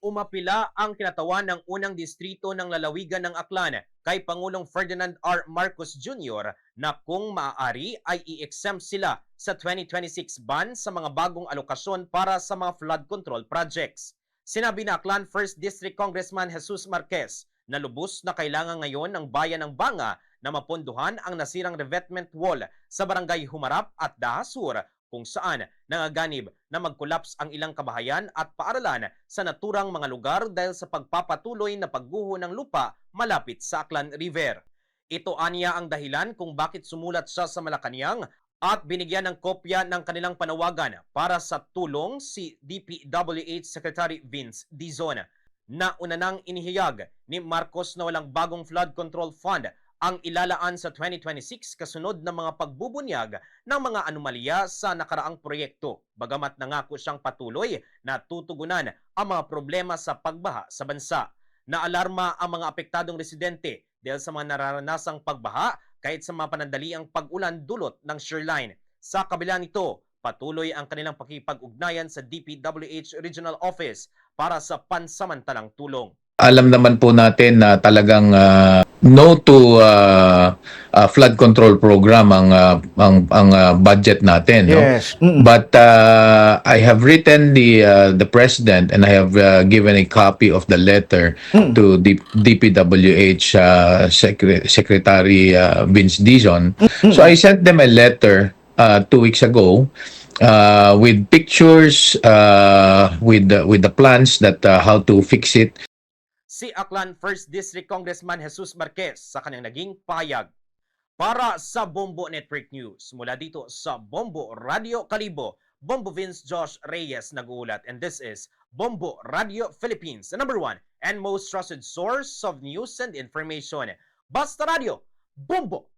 Umapila ang kinatawan ng unang distrito ng lalawigan ng Aklan kay Pangulong Ferdinand R. Marcos Jr. na kung maaari ay i-exempt sila sa 2026 ban sa mga bagong alokasyon para sa mga flood control projects. Sinabi na Aklan 1st District Congressman Jesus Marquez na lubos na kailangan ngayon ng bayan ng Banga na mapondohan ang nasirang revetment wall sa barangay Humarap at Dahasur kung saan nangaganib na mag-collapse ang ilang kabahayan at paaralan sa naturang mga lugar dahil sa pagpapatuloy na pagguho ng lupa malapit sa Aklan River. Ito aniya ang dahilan kung bakit sumulat siya sa Malacanang at binigyan ng kopya ng kanilang panawagan para sa tulong si DPWH Secretary Vince Dizon. Nauna nang inihayag ni Marcos na walang bagong flood control fund ang ilalaan sa 2026 kasunod ng mga pagbubunyag ng mga anomalya sa nakaraang proyekto. Bagamat nangako siyang patuloy na tutugunan ang mga problema sa pagbaha sa bansa. Naalarma ang mga apektadong residente dahil sa mga nararanasang pagbaha kahit sa mga panandaliang pag-ulan dulot ng shoreline. Sa kabila nito, patuloy ang kanilang pakipag-ugnayan sa DPWH Regional Office para sa pansamantalang tulong. Alam naman po natin na talagang no to flood control program ang budget natin, no? Yes. But I have written the president and I have given a copy of the letter to the DPWH Secretary Vince Dizon. So I sent them a letter 2 weeks ago with pictures, with the plans that how to fix it. Si Aklan 1st District Congressman Jesus Marquez sa kanyang naging payag. Para sa Bombo Network News, mula dito sa Bombo Radio Kalibo, Bombo Vince Josh Reyes nag-uulat, and this is Bombo Radio Philippines, the #1 and most trusted source of news and information. Basta Radio, Bombo!